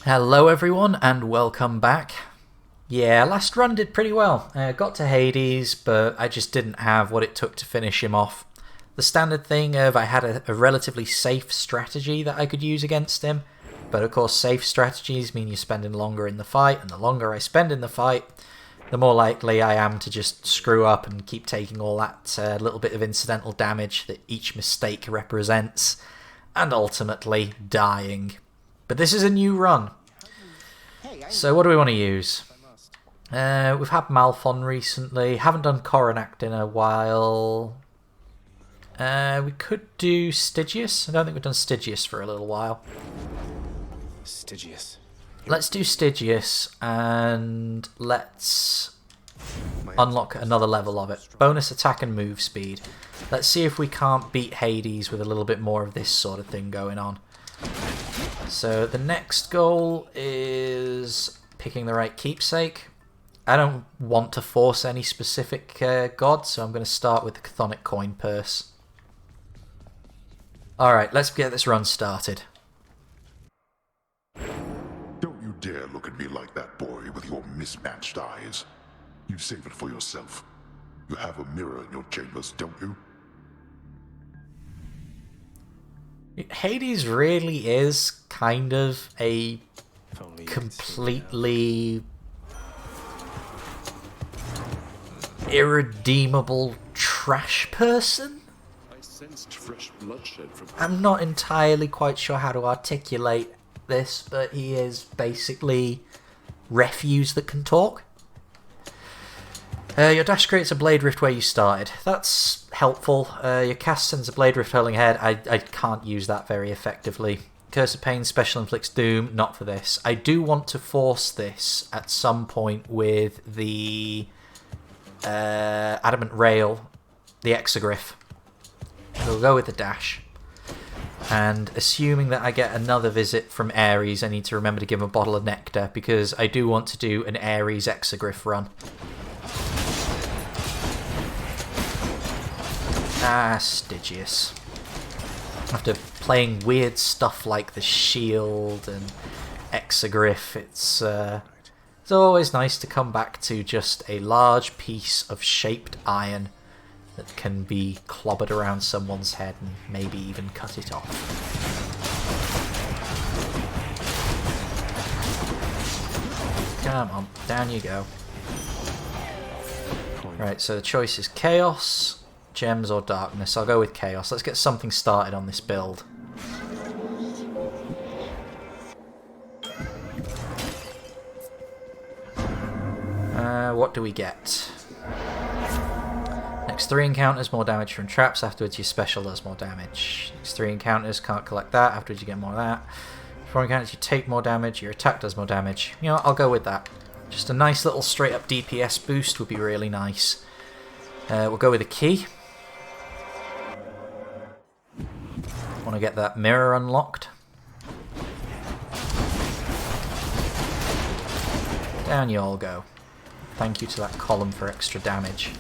Hello everyone and welcome back. Yeah, last run did pretty well. Got to Hades, but I just didn't have what it took to finish him off. The standard thing of I had a relatively safe strategy that I could use against him, but of course safe strategies mean you're spending longer in the fight, and the longer I spend in the fight, the more likely I am to just screw up and keep taking all that little bit of incidental damage that each mistake represents, and ultimately dying. But this is a new run. So what do we want to use? We've had Malphon recently. Haven't done Coronact in a while. We could do Stygius. I don't think we've done Stygius for a little while. Stygius. Let's do Stygius and let's unlock another level of it. Bonus attack and move speed. Let's see if we can't beat Hades with a little bit more of this sort of thing going on. So the next goal is picking the right keepsake. I don't want to force any specific god, so I'm going to start with the Chthonic coin purse. Alright, let's get this run started. Don't you dare look at me like that, boy, with your mismatched eyes. You save it for yourself. You have a mirror in your chambers, don't you? Hades really is kind of a completely irredeemable trash person. I sensed fresh bloodshed from... I'm not entirely quite sure how to articulate this, but he is basically refuse that can talk. Your dash creates a blade rift where you started. That's helpful. Your cast sends a blade rift hurling ahead. I can't use that very effectively. Curse of Pain special inflicts doom. Not for this. I do want to force this at some point with the adamant rail, the exogryph. We'll go with the dash. And assuming that I get another visit from Ares, I need to remember to give him a bottle of nectar because I do want to do an Ares exogryph run. Ah, Stygius. After playing weird stuff like the shield and exogryph, it's always nice to come back to just a large piece of shaped iron that can be clobbered around someone's head and maybe even cut it off. Come on, down you go. Right, so the choice is Chaos, Gems or Darkness. I'll go with Chaos. Let's get something started on this build. What do we get? Next 3 encounters, more damage from traps. Afterwards, your special does more damage. Next 3 encounters, can't collect that. Afterwards, you get more of that. 4 encounters, you take more damage. Your attack does more damage. You know what? I'll go with that. Just a nice little straight-up DPS boost would be really nice. We'll go with a key. Want to get that mirror unlocked. Down you all go. Thank you to that column for extra damage.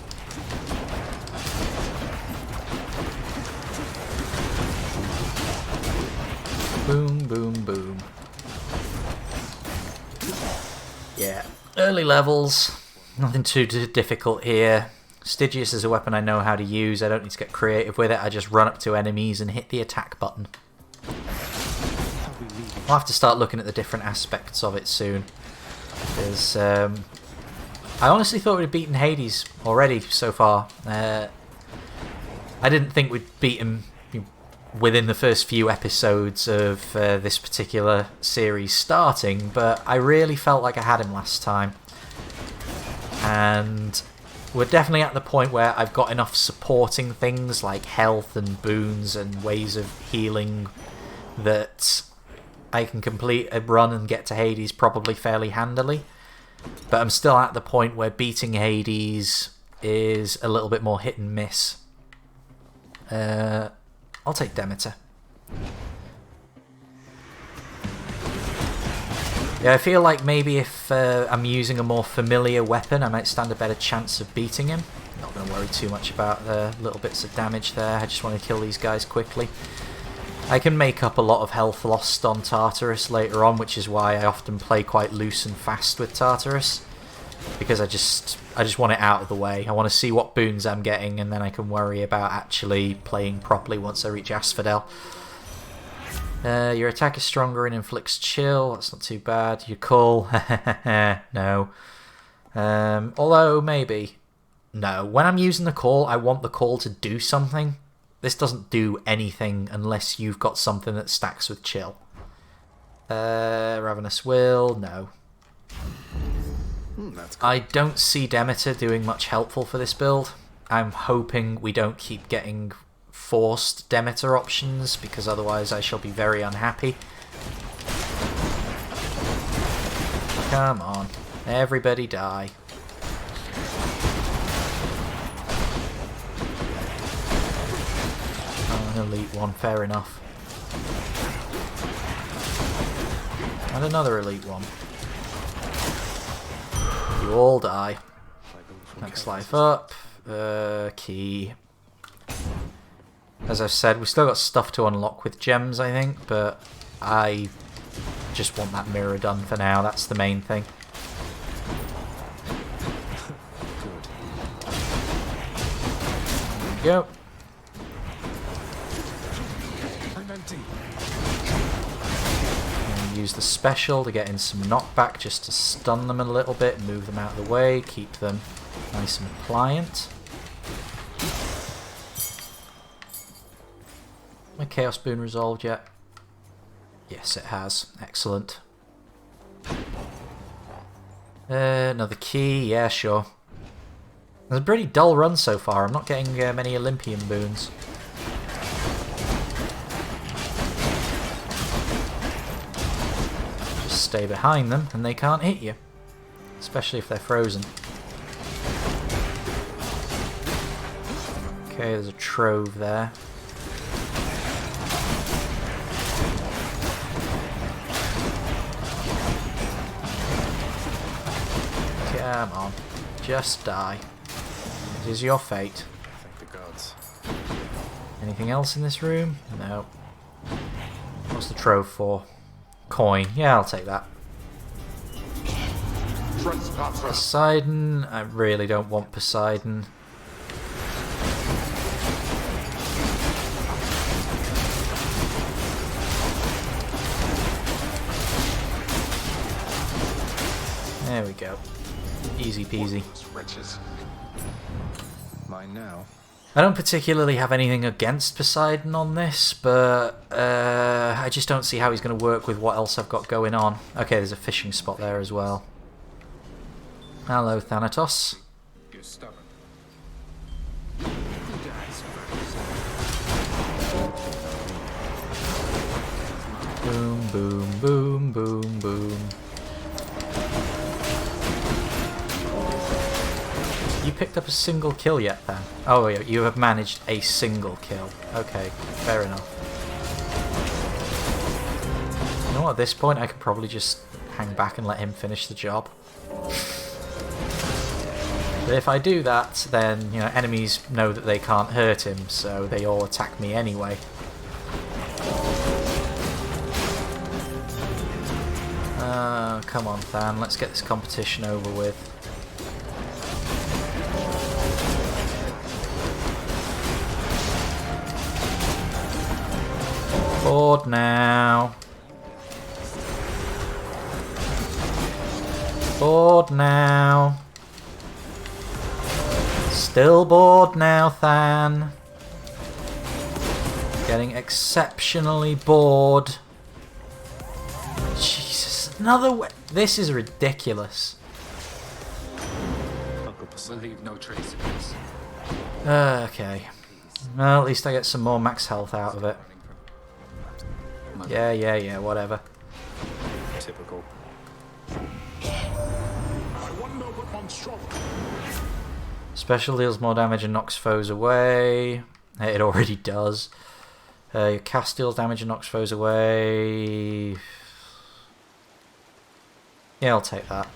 Boom, boom, boom. Yeah, early levels. Nothing too difficult here. Stygius is a weapon I know how to use. I don't need to get creative with it. I just run up to enemies and hit the attack button. I'll have to start looking at the different aspects of it soon. Because I honestly thought we'd beaten Hades already so far. I didn't think we'd beat him within the first few episodes of this particular series starting, but I really felt like I had him last time. And we're definitely at the point where I've got enough supporting things like health and boons and ways of healing that I can complete a run and get to Hades probably fairly handily. But I'm still at the point where beating Hades is a little bit more hit and miss. I'll take Demeter. Yeah, I feel like maybe if I'm using a more familiar weapon, I might stand a better chance of beating him. Not going to worry too much about the little bits of damage there. I just want to kill these guys quickly. I can make up a lot of health lost on Tartarus later on, which is why I often play quite loose and fast with Tartarus. Because I just want it out of the way. I want to see what boons I'm getting, and then I can worry about actually playing properly once I reach Asphodel. Your attack is stronger and inflicts chill. That's not too bad. Your call, no. Although maybe. No, when I'm using the call, I want the call to do something. This doesn't do anything unless you've got something that stacks with chill. Ravenous Will, no. That's cool. I don't see Demeter doing much helpful for this build. I'm hoping we don't keep getting forced Demeter options, because otherwise I shall be very unhappy. Come on, everybody die. Oh, an elite one, fair enough. And another elite one. You all die. Next life up. Key. As I've said, we've still got stuff to unlock with gems, I think, but I just want that mirror done for now. That's the main thing. There we go. Use the special to get in some knockback just to stun them a little bit, move them out of the way, keep them nice and pliant. My Chaos Boon resolved yet? Yes, it has. Excellent. Another key, yeah, sure. It's a pretty dull run so far. I'm not getting many Olympian boons. Stay behind them and they can't hit you, especially if they're frozen. Okay, there's a trove there. Come on, just die. It is your fate. Thank the gods. Anything else in this room? No. What's the trove for? Coin. Yeah, I'll take that. Poseidon. I really don't want Poseidon. There we go. Easy peasy. Mine now. I don't particularly have anything against Poseidon on this, but I just don't see how he's going to work with what else I've got going on. Okay, there's a fishing spot there as well. Hello, Thanatos. You're stubborn. Boom, boom, boom, boom, boom. You picked up a single kill yet, then? Oh, yeah, you have managed a single kill. Okay, fair enough. You know what, at this point I could probably just hang back and let him finish the job. But if I do that, then, you know, enemies know that they can't hurt him, so they all attack me anyway. Come on, Than, let's get this competition over with. Bored now. Bored now. Still bored now, Than. Getting exceptionally bored. Jesus, another way. This is ridiculous. We'll leave no trace of this. Okay. Well, at least I get some more max health out of it. Yeah, whatever. Typical. Special deals more damage and knocks foes away. It already does. Your cast deals damage and knocks foes away. Yeah, I'll take that.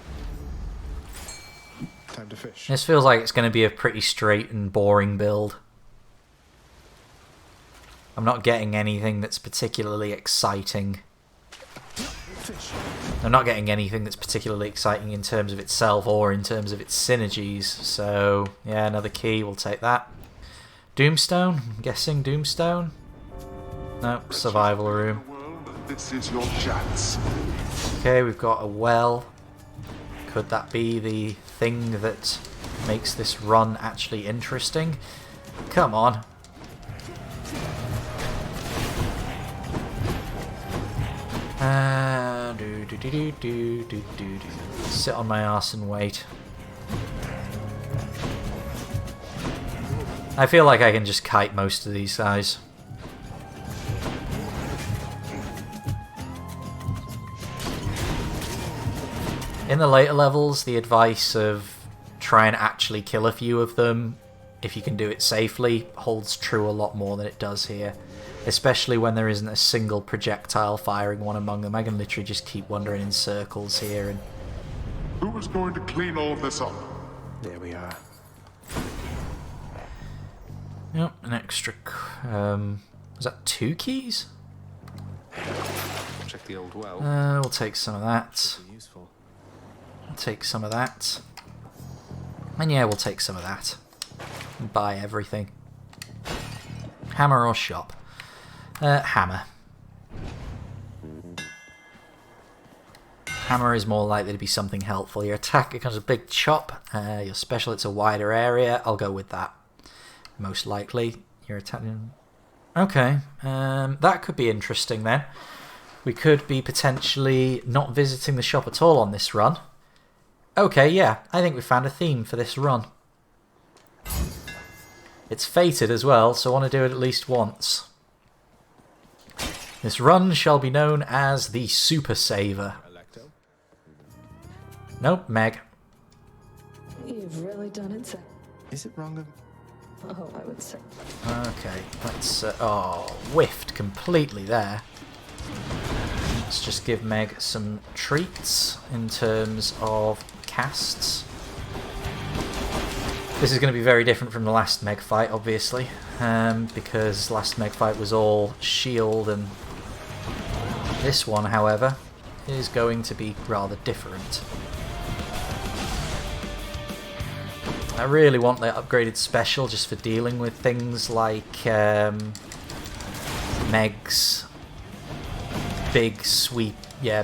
Time to fish. This feels like it's going to be a pretty straight and boring build. I'm not getting anything that's particularly exciting. I'm not getting anything that's particularly exciting in terms of itself or in terms of its synergies. So, yeah, another key. We'll take that. Doomstone? I'm guessing Doomstone? No, survival room. This is your chance. Okay, we've got a well. Could that be the thing that makes this run actually interesting? Come on. Sit on my arse and wait. I feel like I can just kite most of these guys. In the later levels, the advice of try and actually kill a few of them, if you can do it safely, holds true a lot more than it does here. Especially when there isn't a single projectile firing one among them. I can literally just keep wandering in circles here. And Who is going to clean all of this up? There we are. yep, an extra... was that 2 keys? Check the old well. We'll take some of that. Be useful. We'll take some of that. And yeah, we'll take some of that. And buy everything. Hammer or shop? Hammer. Hammer is more likely to be something helpful. Your attack becomes a big chop. Your special, it's a wider area. I'll go with that. Most likely. Your attack... Okay. That could be interesting then. We could be potentially not visiting the shop at all on this run. Okay, yeah. I think we found a theme for this run. It's fated as well, so I want to do it at least once. This run shall be known as the Super Saver. Electo. Nope, Meg. You've really done it, sir. Is it wrong of... Oh, I would say. Okay, let's... oh, whiffed completely there. Let's just give Meg some treats in terms of casts. This is going to be very different from the last Meg fight, obviously, because last Meg fight was all shield, and this one, however, is going to be rather different. I really want the upgraded special just for dealing with things like Meg's big sweep, yeah,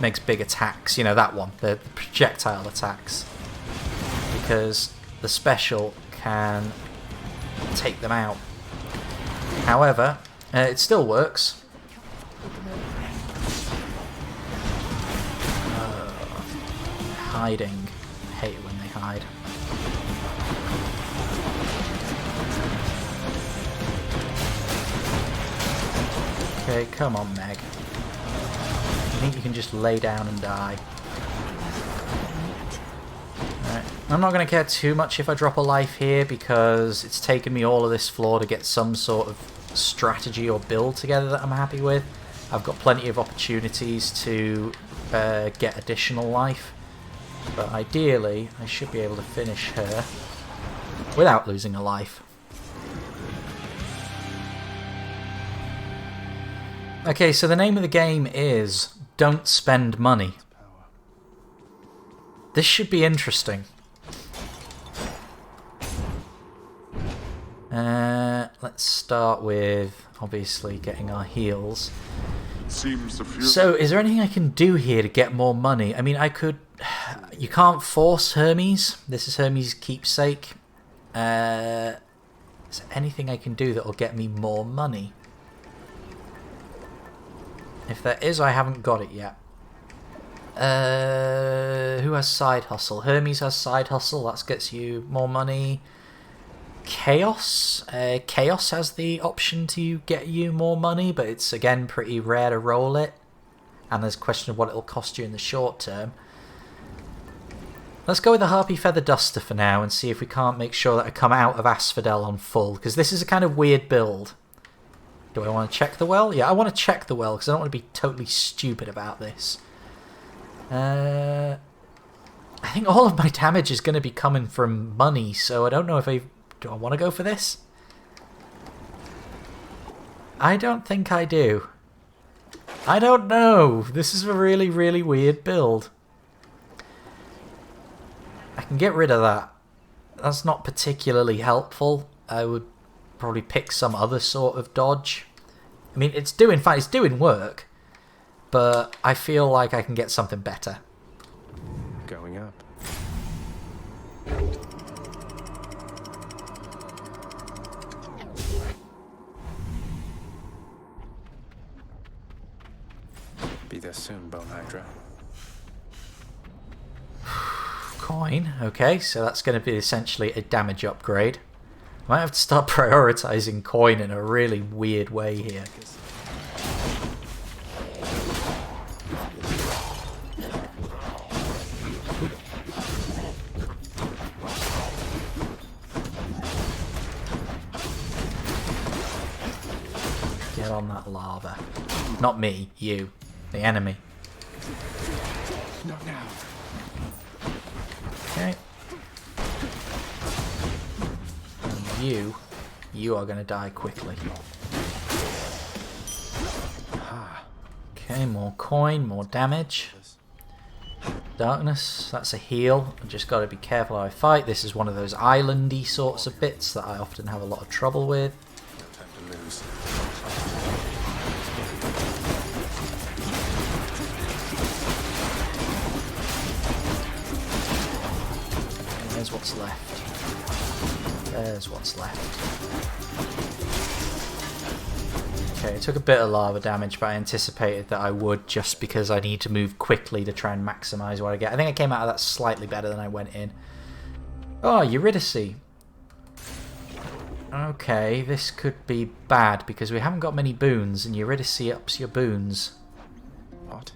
Meg's big attacks, you know, that one, the projectile attacks, because the special can take them out. However, it still works. Hiding. I hate it when they hide. Okay, come on, Meg. I think you can just lay down and die. Alright. I'm not going to care too much if I drop a life here, because it's taken me all of this floor to get some sort of strategy or build together that I'm happy with. I've got plenty of opportunities to get additional life, but ideally I should be able to finish her without losing a life. Okay, so the name of the game is Don't Spend Money. This should be interesting. Let's start with, obviously, getting our heals. Seems the few. So, is there anything I can do here to get more money? I mean, I could... You can't force Hermes. This is Hermes' keepsake. Is there anything I can do that will get me more money? If there is, I haven't got it yet. Who has side hustle? Hermes has side hustle. That gets you more money. Chaos. Chaos has the option to get you more money, but it's again pretty rare to roll it. And there's a question of what it'll cost you in the short term. Let's go with the Harpy Feather Duster for now and see if we can't make sure that I come out of Asphodel on full, because this is a kind of weird build. Do I want to check the well? Yeah, I want to check the well because I don't want to be totally stupid about this. I think all of my damage is going to be coming from money, so I don't know if do I want to go for this? I don't think I do. I don't know. This is a really, really weird build. I can get rid of that. That's not particularly helpful. I would probably pick some other sort of dodge. I mean, it's doing fine. It's doing work. But I feel like I can get something better. Going up. Be there soon, Bone Hydra. Coin. Okay, so that's going to be essentially a damage upgrade. I might have to start prioritizing coin in a really weird way here. Get on that lava. Not me, you. The enemy. Not now. Okay. And you are going to die quickly. Okay, more coin, more damage. Darkness, that's a heal. I've just got to be careful how I fight. This is one of those islandy sorts of bits that I often have a lot of trouble with. No time to lose. There's what's left. There's what's left. Okay, it took a bit of lava damage, but I anticipated that I would just because I need to move quickly to try and maximise what I get. I think I came out of that slightly better than I went in. Oh, Eurydice. Okay, this could be bad because we haven't got many boons and Eurydice ups your boons. What?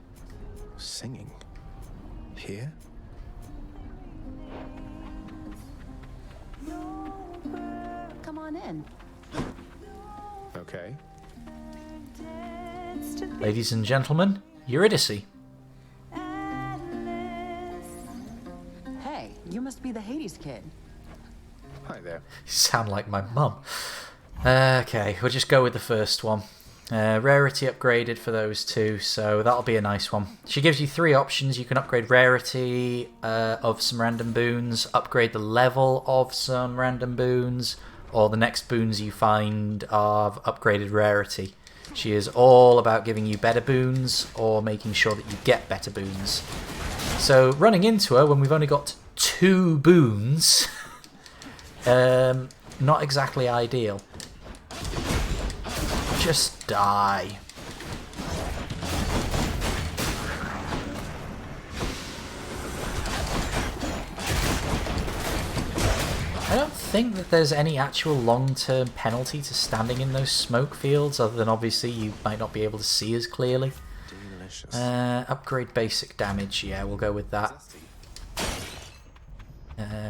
Singing? Here? Come on in. Okay. Ladies and gentlemen, Eurydice. Hey, you must be the Hades kid. Hi there. You sound like my mum. Okay, we'll just go with the first one. Rarity upgraded for those two, so that'll be a nice one. She gives you 3 options. You can upgrade rarity of some random boons, upgrade the level of some random boons, or the next boons you find are of upgraded rarity. She is all about giving you better boons or making sure that you get better boons. So running into her when we've only got 2 boons, not exactly ideal. Just die. I don't think that there's any actual long-term penalty to standing in those smoke fields, other than obviously you might not be able to see as clearly. Delicious. Upgrade basic damage, yeah, we'll go with that.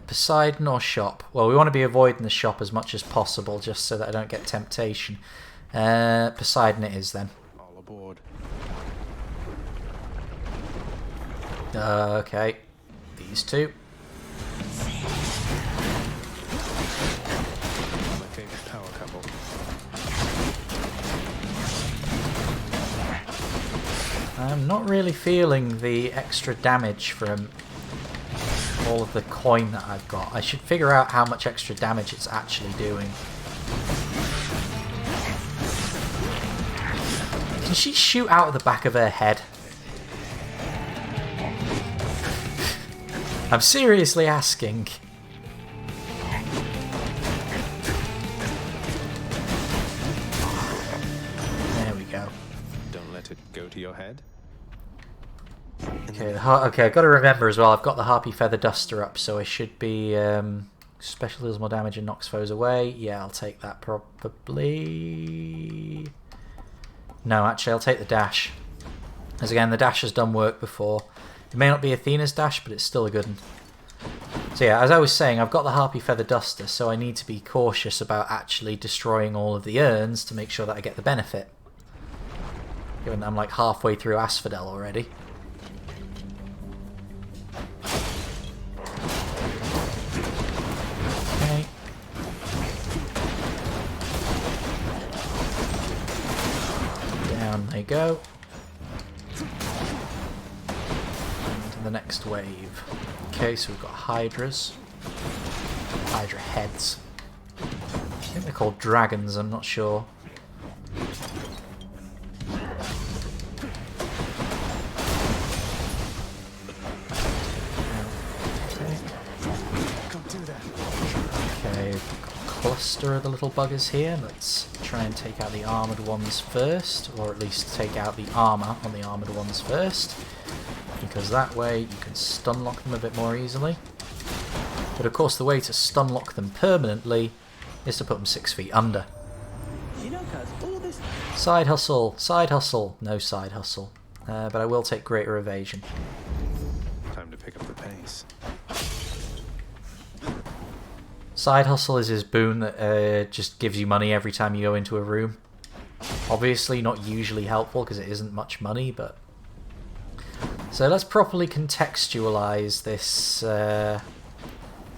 Poseidon or shop? Well, we want to be avoiding the shop as much as possible, just so that I don't get temptation. Poseidon it is then. All aboard. Okay, these two. My favorite power couple. I'm not really feeling the extra damage from all of the coin that I've got. I should figure out how much extra damage it's actually doing. Can she shoot out of the back of her head? I'm seriously asking. There we go. Don't let it go to your head. Okay, okay, I've got to remember as well, I've got the Harpy Feather Duster up, so I should be... special deals more damage and knocks foes away. Yeah, I'll take that probably... No, actually, I'll take the dash. As again, the dash has done work before. It may not be Athena's dash, but it's still a good one. So yeah, as I was saying, I've got the Harpy Feather Duster, so I need to be cautious about actually destroying all of the urns to make sure that I get the benefit. Given that I'm like halfway through Asphodel already. Okay. go. And the next wave. Okay, so we've got Hydras. Hydra heads. I think they're called dragons, I'm not sure. Okay, we've got a cluster of the little buggers here. Let's try and take out the armoured ones first, or at least take out the armour on the armoured ones first, because that way you can stun lock them a bit more easily. But of course the way to stun lock them permanently is to put them 6 feet under. Side hustle, side hustle, no side hustle. But I will take greater evasion. Time to pick up the pace. Side hustle is his boon that just gives you money every time you go into a room. Obviously not usually helpful because it isn't much money, but... So let's properly contextualize this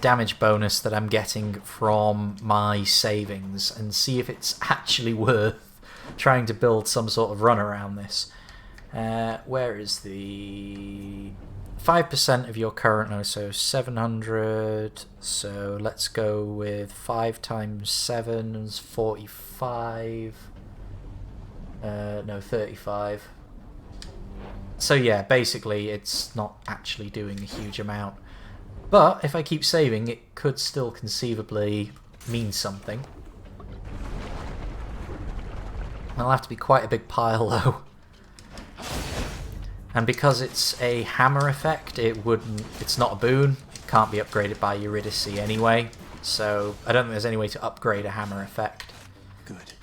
damage bonus that I'm getting from my savings and see if it's actually worth trying to build some sort of run around this. Where is the... 5% of your current, no, so 700, so let's go with 5 times 7 is 45, no, 35. So yeah, basically it's not actually doing a huge amount. But if I keep saving, it could still conceivably mean something. It'll have to be quite a big pile though. And because it's a hammer effect, it's not a boon. It can't be upgraded by Eurydice anyway. So I don't think there's any way to upgrade a hammer effect. Good.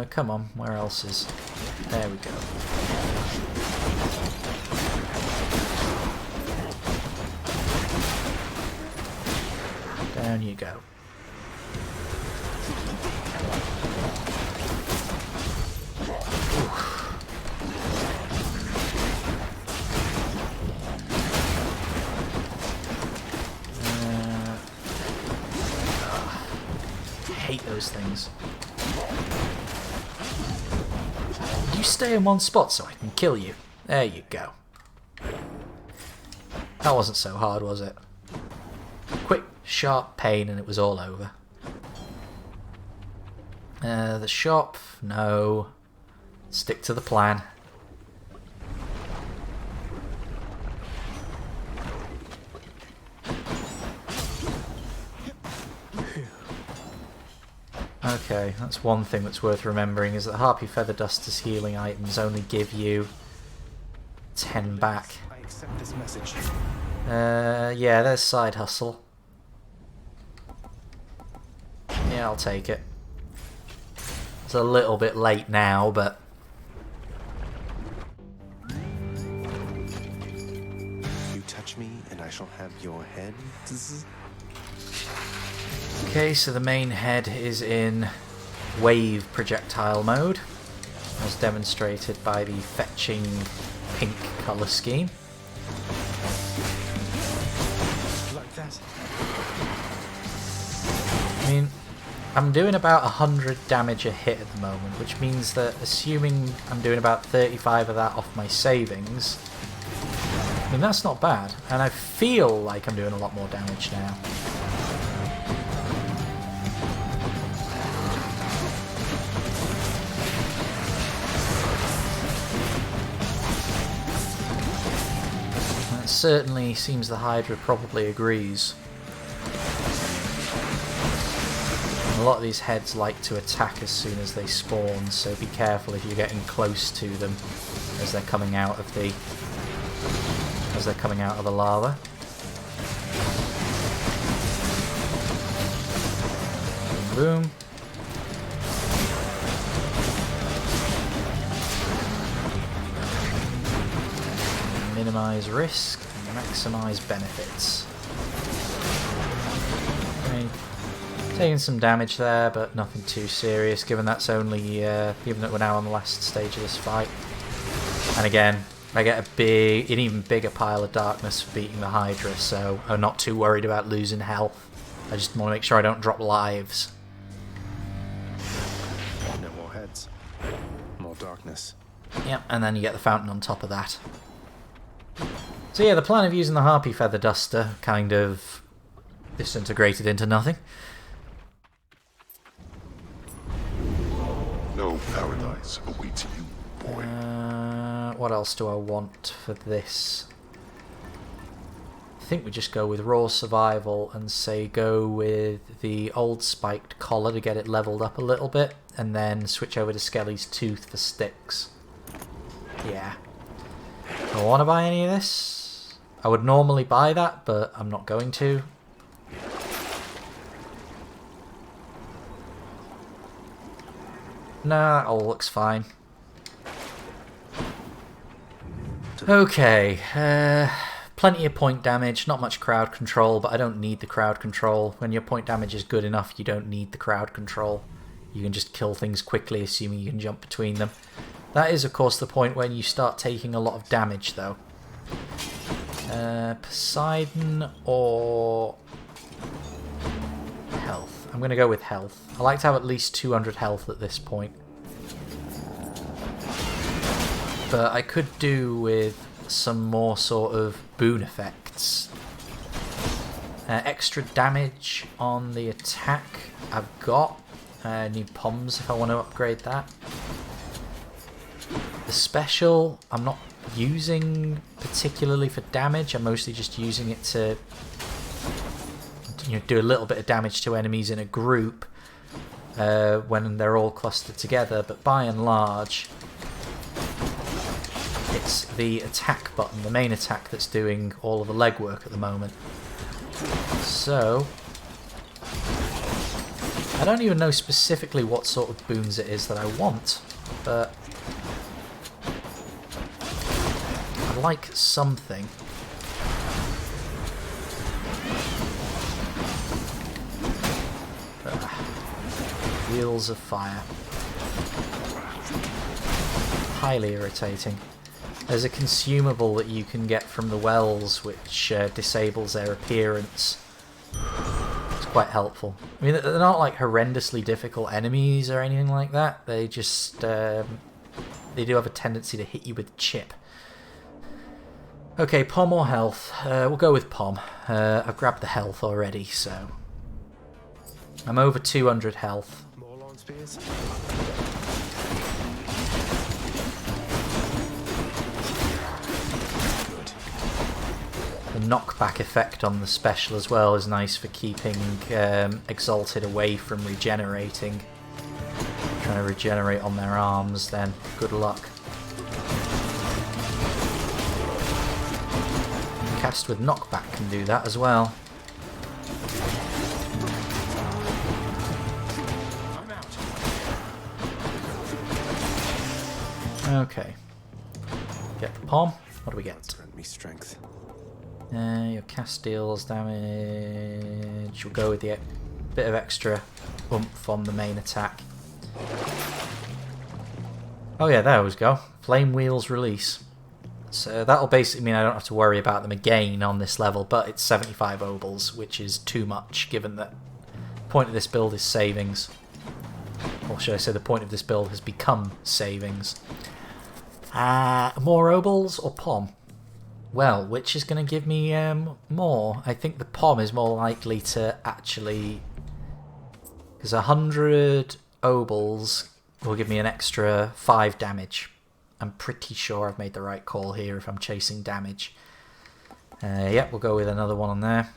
Come on, where else is... There we go. Down you go. I hate those things. You stay in one spot so I can kill you. There you go. That wasn't so hard, was it? Quick, sharp pain and it was all over. The shop, no. Stick to the plan. Okay, that's one thing that's worth remembering, is that Harpy Feather Duster's healing items only give you 10 back. I accept this message. Yeah, there's Side Hustle. Yeah, I'll take it. It's a little bit late now, but... You touch me and I shall have your head. Okay, so the main head is in wave projectile mode, as demonstrated by the fetching pink colour scheme. Like that. I mean, I'm doing about 100 damage a hit at the moment, which means that assuming I'm doing about 35 of that off my savings, I mean that's not bad, and I feel like I'm doing a lot more damage now. Certainly seems the Hydra probably agrees. A lot of these heads like to attack as soon as they spawn, so be careful if you're getting close to them as they're coming out of the lava. Boom, boom. Minimize risk, maximize benefits. Okay. Taking some damage there, but nothing too serious, given that's only given that we're now on the last stage of this fight. And again, I get an even bigger pile of darkness for beating the Hydra, so I'm not too worried about losing health. I just want to make sure I don't drop lives. No more heads. darkness. Yep, and then you get the fountain on top of that. So yeah, the plan of using the Harpy Feather Duster kind of disintegrated into nothing. No paradise awaits you, boy. What else do I want for this? I think we just go with raw survival and say go with the old spiked collar to get it leveled up a little bit, and then switch over to Skelly's Tooth for STYX. Yeah. Do I want to buy any of this? I would normally buy that, but I'm not going to. Nah, that all looks fine. Okay, plenty of point damage, not much crowd control, but I don't need the crowd control. When your point damage is good enough, you don't need the crowd control. You can just kill things quickly, assuming you can jump between them. That is, of course, the point when you start taking a lot of damage, though. Poseidon or health? I'm going to go with health. I like to have at least 200 health at this point. But I could do with some more sort of boon effects. Extra damage on the attack I've got. Need POMs if I want to upgrade that. The special I'm not using particularly for damage. I'm mostly just using it to do a little bit of damage to enemies in a group when they're all clustered together. But by and large, it's the attack button, the main attack, that's doing all of the legwork at the moment. So I don't even know specifically what sort of boons it is that I want, but I like something. Wheels of fire. Highly irritating. There's a consumable that you can get from the wells which disables their appearance. It's quite helpful. I mean, they're not like horrendously difficult enemies or anything like that. They just they do have a tendency to hit you with chip. Okay, POM or health? We'll go with POM. I've grabbed the health already, so I'm over 200 health. More lawn spears? The knockback effect on the special as well is nice for keeping Exalted away from regenerating. Trying to regenerate on their arms, then good luck. Cast with knockback can do that as well. Okay. Get the POM. What do we get? Grant me strength. Your cast deals damage. We'll go with the bit of extra oomph on the main attack. Oh yeah, there we go. Flame Wheels release. So that'll basically mean I don't have to worry about them again on this level, but it's 75 obols, which is too much given that the point of this build is savings. Or should I say the point of this build has become savings. More obols or POM? Well, which is going to give me more? I think the POM is more likely to actually... Because 100 obols will give me an extra 5 damage. I'm pretty sure I've made the right call here if I'm chasing damage. Yep, we'll go with another one on there.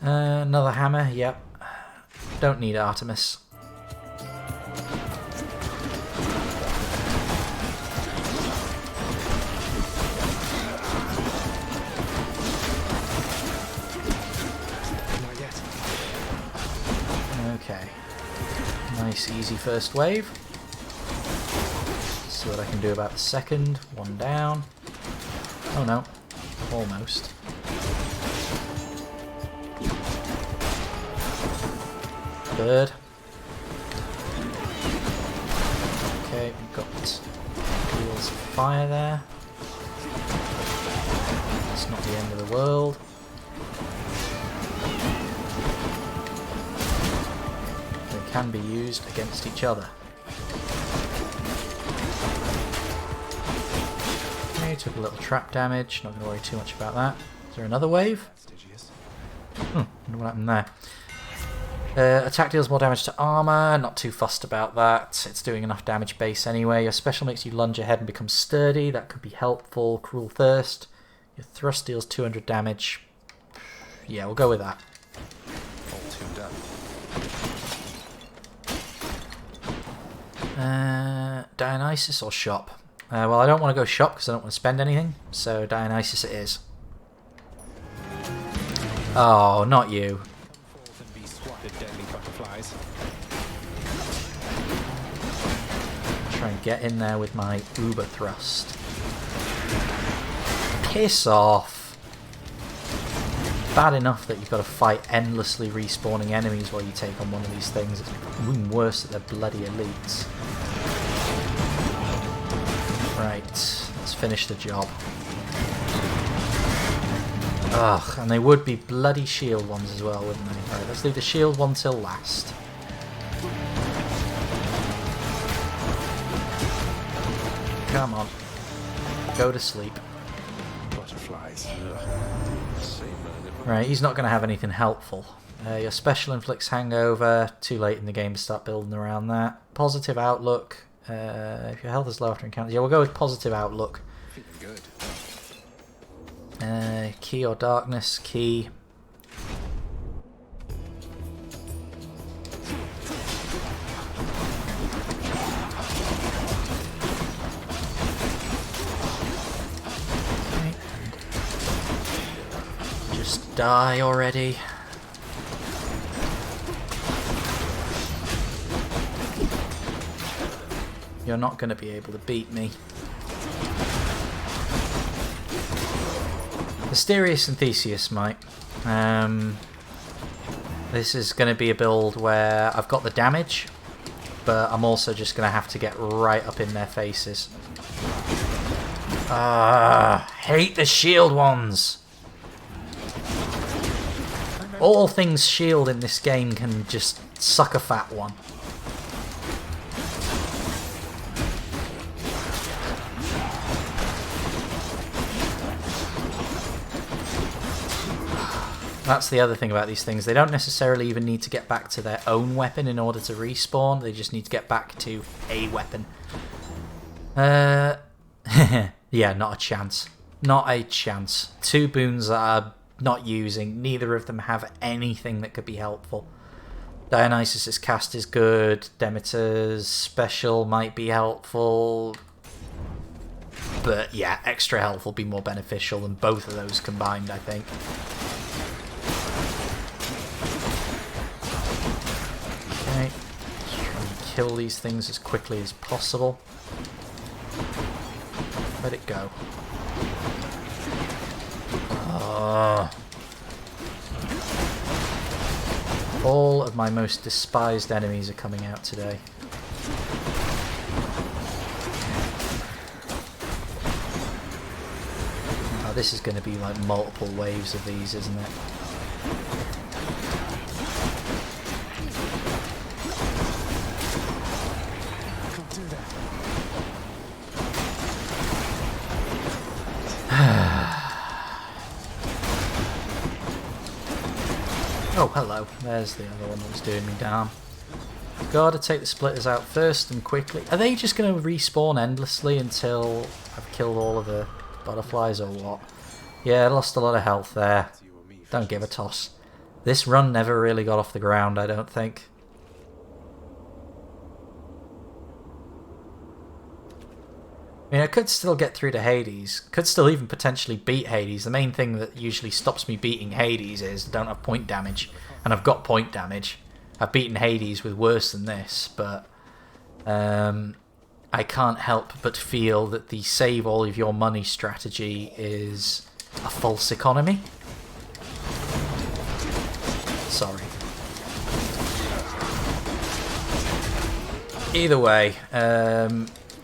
Another hammer, yep. Don't need Artemis. Okay. Nice, easy first wave. See what I can do about the second. One down. Oh no. Almost. Third. Okay, we've got wheels of fire there. It's not the end of the world. can be used against each other. Okay, took a little trap damage, not going to worry too much about that. Is there another wave? Wonder what happened there. Attack deals more damage to armor, not too fussed about that. It's doing enough damage base anyway. Your special makes you lunge ahead and become sturdy, that could be helpful. Cruel Thirst. Your thrust deals 200 damage. Yeah, we'll go with that. All tuned up. Dionysus or shop? Well, I don't want to go shop because I don't want to spend anything, so Dionysus it is. Oh, not you. Try and get in there with my Uber Thrust. Piss off! Bad enough that you've got to fight endlessly respawning enemies while you take on one of these things. It's even worse that they're bloody elites. Right, let's finish the job. Ugh, and they would be bloody shield ones as well, wouldn't they? Right, let's leave the shield one till last. Come on. Go to sleep. Butterflies. Right, he's not going to have anything helpful. Your special inflicts hangover. Too late in the game to start building around that. Positive outlook. If your health is low after encounters. Yeah, we'll go with positive outlook. Feeling good. Key or darkness. Key. Just die already. You're not going to be able to beat me. Mysterious and Theseus might. This is going to be a build where I've got the damage, but I'm also just going to have to get right up in their faces. Hate the shield ones! All things shield in this game can just suck a fat one. That's the other thing about these things. They don't necessarily even need to get back to their own weapon in order to respawn. They just need to get back to a weapon. Yeah, not a chance. Not a chance. Two boons that I'm not using. Neither of them have anything that could be helpful. Dionysus' cast is good. Demeter's special might be helpful. But yeah, extra health will be more beneficial than both of those combined, I think. Okay, let's try and kill these things as quickly as possible. Let it go. All of my most despised enemies are coming out today. Oh, this is going to be like multiple waves of these, isn't it? Oh, hello. There's the other one that was doing me down. Gotta take the splitters out first and quickly. Are they just going to respawn endlessly until I've killed all of the butterflies or what? Yeah, I lost a lot of health there. Don't give a toss. This run never really got off the ground, I don't think. I mean, I could still get through to Hades. Could still even potentially beat Hades. The main thing that usually stops me beating Hades is I don't have point damage. And I've got point damage. I've beaten Hades with worse than this, but I can't help but feel that the save all of your money strategy is a false economy. Sorry. Either way,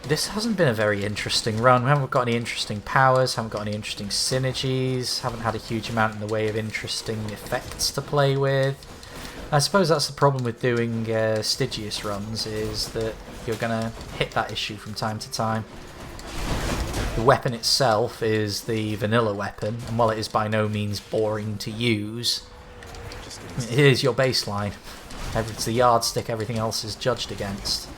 this hasn't been a very interesting run. We haven't got any interesting powers, haven't got any interesting synergies, haven't had a huge amount in the way of interesting effects to play with. I suppose that's the problem with doing Stygius runs, is that you're going to hit that issue from time to time. The weapon itself is the vanilla weapon, and while it is by no means boring to use, it is your baseline. It's the yardstick everything else is judged against.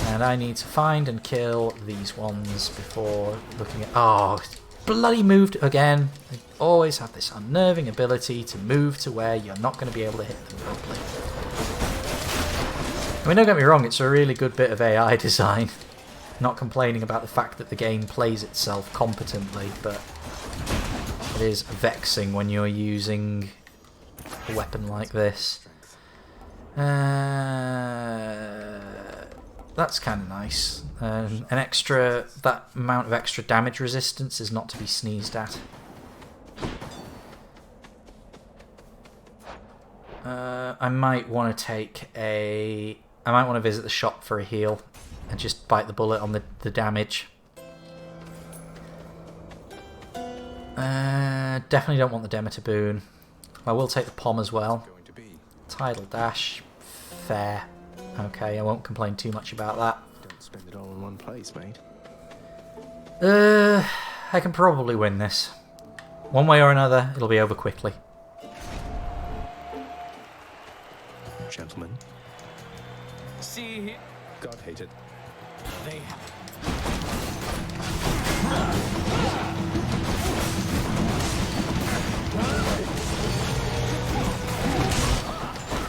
And I need to find and kill these ones before looking at... Oh, bloody moved again. They always have this unnerving ability to move to where you're not going to be able to hit them properly. I mean, don't get me wrong, it's a really good bit of AI design. Not complaining about the fact that the game plays itself competently, but it is vexing when you're using a weapon like this. That's kind of nice. That amount of extra damage resistance is not to be sneezed at. I might want to I might want to visit the shop for a heal and just bite the bullet on the damage. Definitely don't want the Demeter boon. I will take the Pom as well. Tidal dash, fair. Okay, I won't complain too much about that. Don't spend it all in one place, mate. I can probably win this. One way or another, it'll be over quickly. Gentlemen. See, God hated. they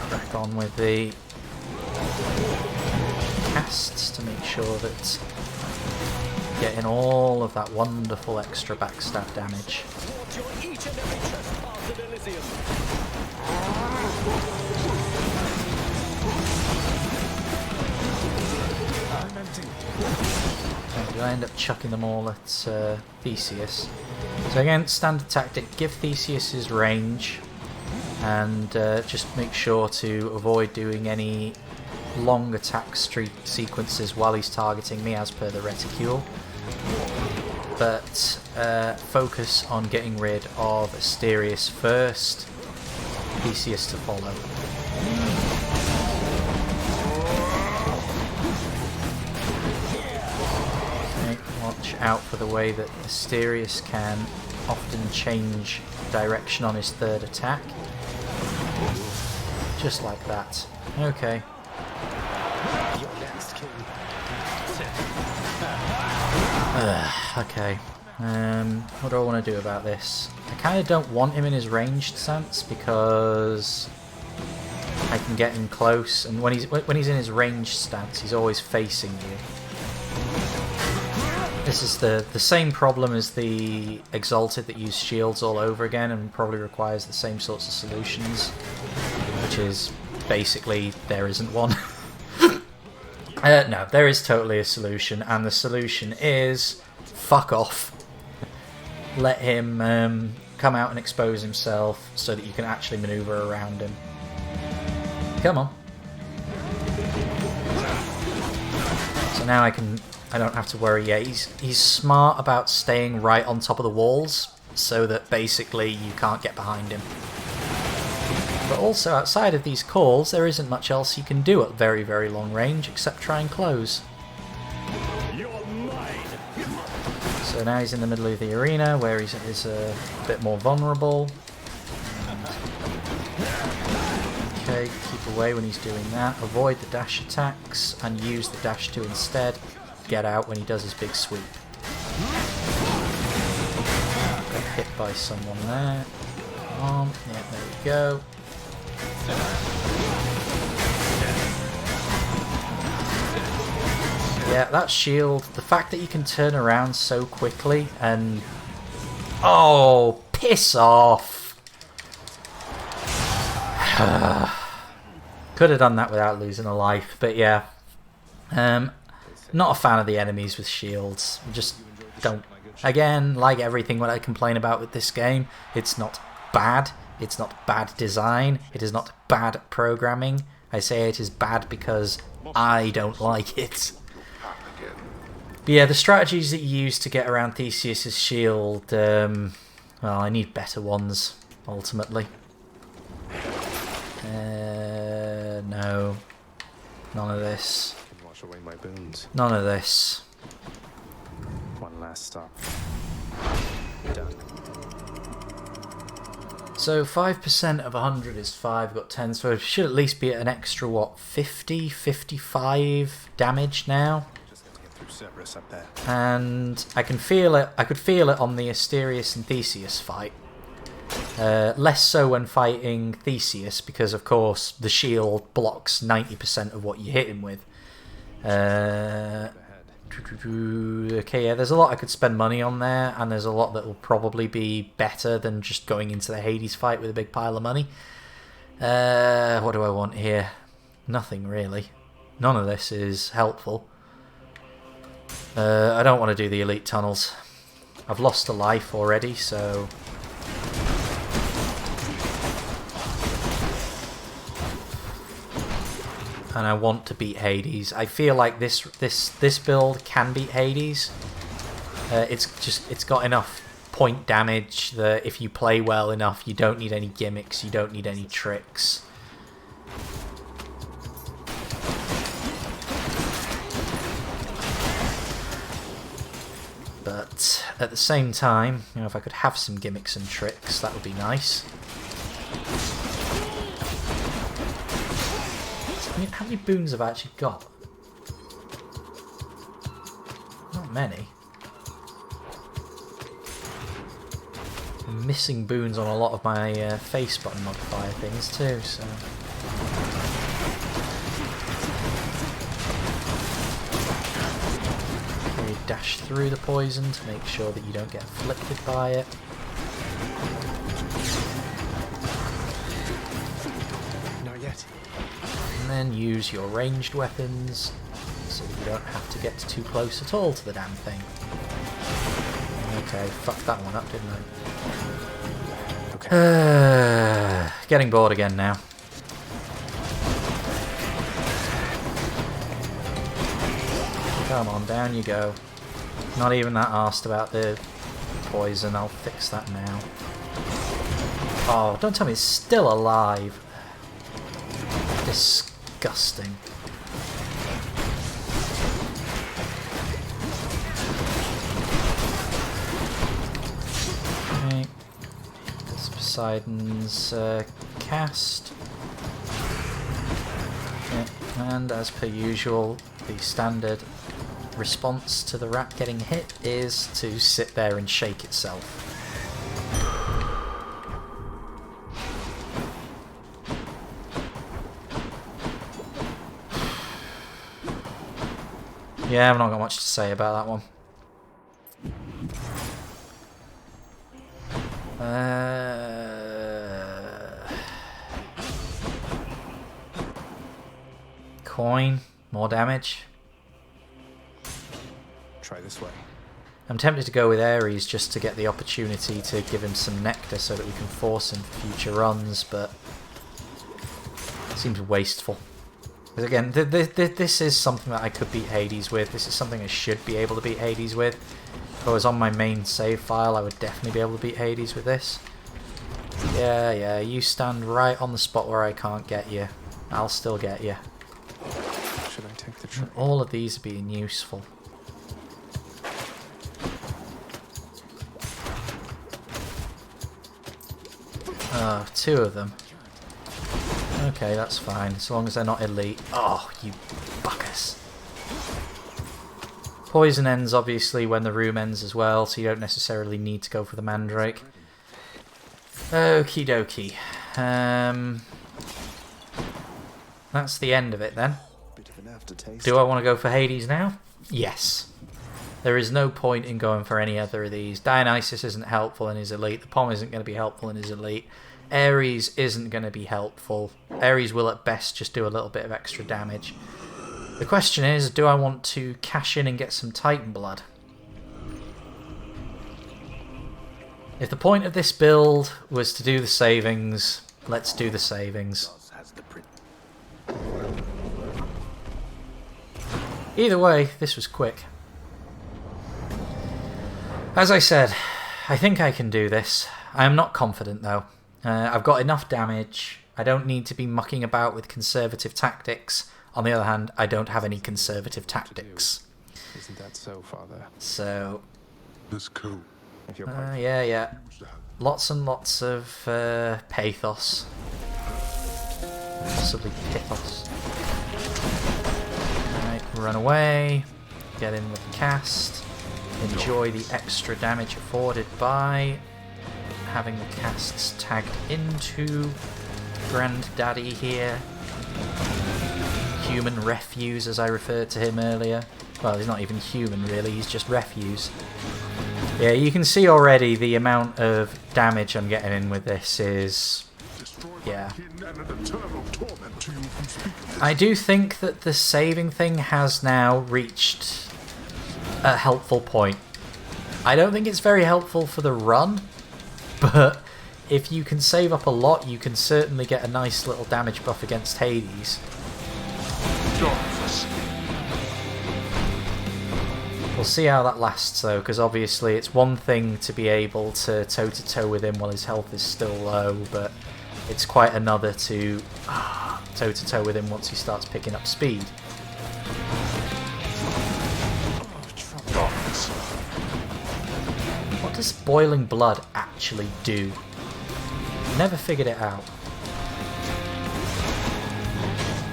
Crack on with the casts to make sure that getting all of that wonderful extra backstab damage. each and every trespass at Elysium. And you'll end up chucking them all at Theseus. So again, standard tactic, give Theseus his range and just make sure to avoid doing any long attack sequences while he's targeting me as per the reticule. But focus on getting rid of Asterius first, Theseus to follow. Watch out for the way that Asterius can often change direction on his third attack. Just like that. Okay. Okay. What do I want to do about this? I kind of don't want him in his ranged stance because I can get him close, and when he's in his ranged stance, he's always facing you. This is the same problem as the Exalted that use shields all over again and probably requires the same sorts of solutions, which is basically there isn't one. No, there is totally a solution, and the solution is fuck off. Let him come out and expose himself so that you can actually maneuver around him. Come on. So now I don't have to worry. Yeah, he's smart about staying right on top of the walls so that basically you can't get behind him. But also outside of these calls, there isn't much else you can do at very, very long range except try and close. So now he's in the middle of the arena where he's a bit more vulnerable. Okay, keep away when he's doing that. Avoid the dash attacks and use the dash to instead get out when he does his big sweep. Got hit by someone there. Come on. Yeah, there we go. Yeah, that shield, the fact that you can turn around so quickly and... Oh, piss off! Could have done that without losing a life, but yeah. Not a fan of the enemies with shields. Just don't... Again, like everything what I complain about with this game, it's not bad. It's not bad design. It is not bad programming. I say it is bad because I don't like it. But yeah, the strategies that you use to get around Theseus' shield, well, I need better ones, ultimately. No. None of this. Can wash away my boons. None of this. One last stop. Done. So 5% of 100 is 5, got 10, so it should at least be at an extra, what, 50, 55 damage now? Just have to get through Cerberus up there. And I can feel it, I could feel it on the Asterius and Theseus fight. Less so when fighting Theseus, because of course the shield blocks 90% of what you hit him with. Okay, yeah, there's a lot I could spend money on there, and there's a lot that will probably be better than just going into the Hades fight with a big pile of money. What do I want here? Nothing really. None of this is helpful. I don't want to do the elite tunnels. I've lost a life already, so... and I want to beat Hades. I feel like this build can beat Hades. It's got enough point damage that if you play well enough, you don't need any gimmicks, you don't need any tricks. But at the same time, you know, if I could have some gimmicks and tricks, that would be nice. How many boons have I actually got? Not many. I'm missing boons on a lot of my face button modifier things too, so... okay, dash through the poison to make sure that you don't get afflicted by it. Not yet. And then use your ranged weapons so that you don't have to get too close at all to the damn thing. Okay, fucked that one up, didn't I? Okay. Getting bored again now. Come on, down you go. Not even that arsed about the poison, I'll fix that now. Oh, don't tell me it's still alive. Disgusting. Okay. That's Poseidon's cast. Okay. And as per usual, the standard response to the rat getting hit is to sit there and shake itself. Yeah, I've not got much to say about that one. Coin, more damage. Try this way. I'm tempted to go with Ares just to get the opportunity to give him some nectar so that we can force him for future runs, but it seems wasteful. Because again, this is something that I could beat Hades with. This is something I should be able to beat Hades with. If I was on my main save file, I would definitely be able to beat Hades with this. Yeah, you stand right on the spot where I can't get you. I'll still get you. Should I take the tray? All of these are being useful. Oh, two of them. Okay, that's fine, as long as they're not elite. Oh, you buggers. Poison ends, obviously, when the room ends as well, so you don't necessarily need to go for the Mandrake. Okie dokie. That's the end of it, then. Bit of an aftertaste. Do I want to go for Hades now? Yes. There is no point in going for any other of these. Dionysus isn't helpful in his elite. The Pom isn't going to be helpful in his elite. Ares isn't going to be helpful. Ares will at best just do a little bit of extra damage. The question is, do I want to cash in and get some Titan blood? If the point of this build was to do the savings, let's do the savings. Either way, this was quick. As I said, I think I can do this. I am not confident though. I've got enough damage. I don't need to be mucking about with conservative tactics. On the other hand, I don't have any conservative tactics. Isn't that so, Father? So, This code. If you're yeah. Lots and lots of pathos. Possibly pathos. Alright, run away. Get in with the cast. Enjoy the extra damage afforded by having the casts tagged into Granddaddy here. Human refuse, as I referred to him earlier. Well, he's not even human, really. He's just refuse. Yeah, you can see already the amount of damage I'm getting in with this is... yeah. I do think that the saving thing has now reached a helpful point. I don't think it's very helpful for the run, but if you can save up a lot, you can certainly get a nice little damage buff against Hades. We'll see how that lasts though, because obviously it's one thing to be able to toe-to-toe with him while his health is still low, but it's quite another to toe-to-toe with him once he starts picking up speed. What does boiling blood actually do? Never figured it out.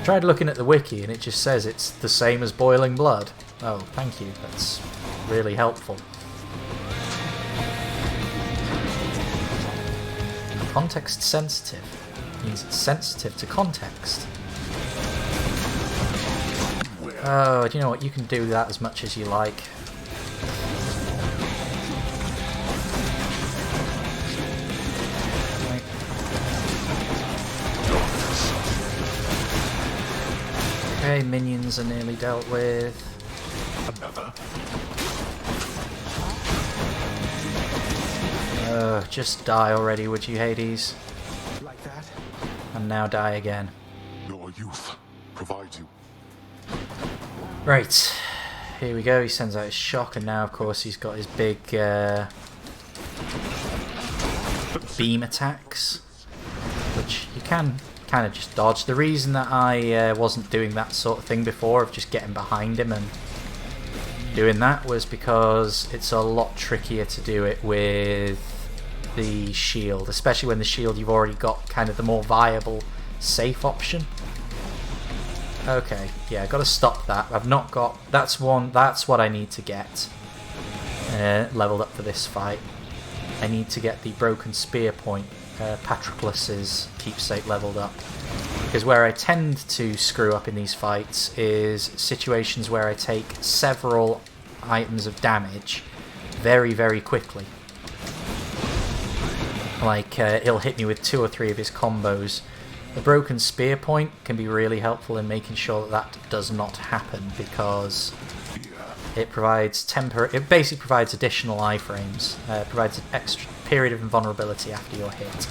Tried looking at the wiki and it just says it's the same as boiling blood. Oh, thank you. That's really helpful. Context sensitive means it's sensitive to context. Oh, do you know what? You can do that as much as you like. Right. Okay, minions are nearly dealt with. Another. Just die already, would you, Hades? like that. And now die again. Your youth provides you. Right, here we go. He sends out his shock, and now, of course, he's got his big beam attacks, which you can kind of just dodge. The reason that I wasn't doing that sort of thing before, of just getting behind him and doing that, was because it's a lot trickier to do it with the shield, especially when the shield you've already got kind of the more viable safe option. Okay, yeah, I've got to stop that. I've not got... that's what I need to get leveled up for this fight. I need to get the broken spear point, Patroclus's keepsake, leveled up. Because where I tend to screw up in these fights is situations where I take several items of damage very, very quickly. Like, he'll hit me with 2 or 3 of his combos. The broken spear point can be really helpful in making sure that that does not happen, because it provides it basically provides additional iframes, provides an extra period of invulnerability after you're hit.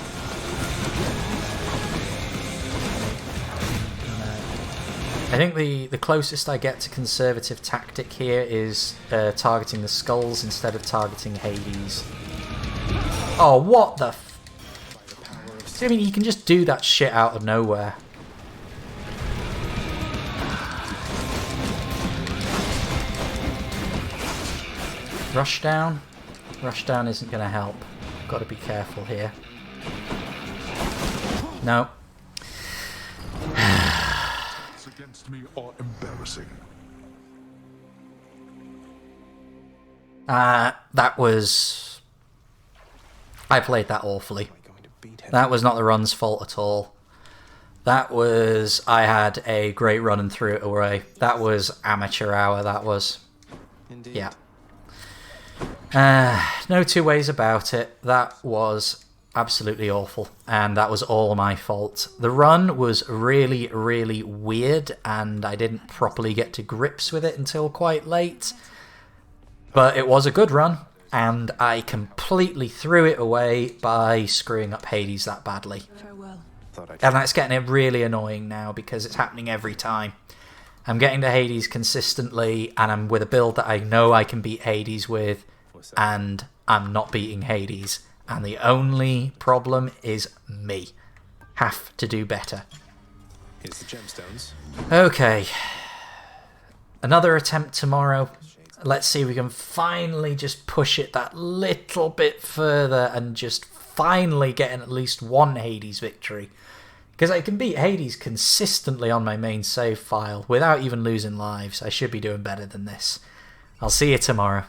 I think the closest I get to conservative tactic here is targeting the skulls instead of targeting Hades. Oh, what the f... I mean, you can just do that shit out of nowhere. Rushdown? Rushdown isn't going to help. Got to be careful here. No. Against me are embarrassing. That was... I played that awfully. That was not the run's fault at all. That was... I had a great run and threw it away. That was amateur hour, that was. Indeed. Yeah. No two ways about it. That was absolutely awful, and that was all my fault. The run was really, really weird, and I didn't properly get to grips with it until quite late. But it was a good run, and I completely threw it away by screwing up Hades that badly. Farewell. And that's getting really annoying now, because it's happening every time. I'm getting to Hades consistently, and I'm with a build that I know I can beat Hades with, and I'm not beating Hades. And the only problem is me. have to do better. Here's the gemstones. Okay. Another attempt tomorrow. Let's see if we can finally just push it that little bit further and just finally get at least one Hades victory. Because I can beat Hades consistently on my main save file without even losing lives. I should be doing better than this. I'll see you tomorrow.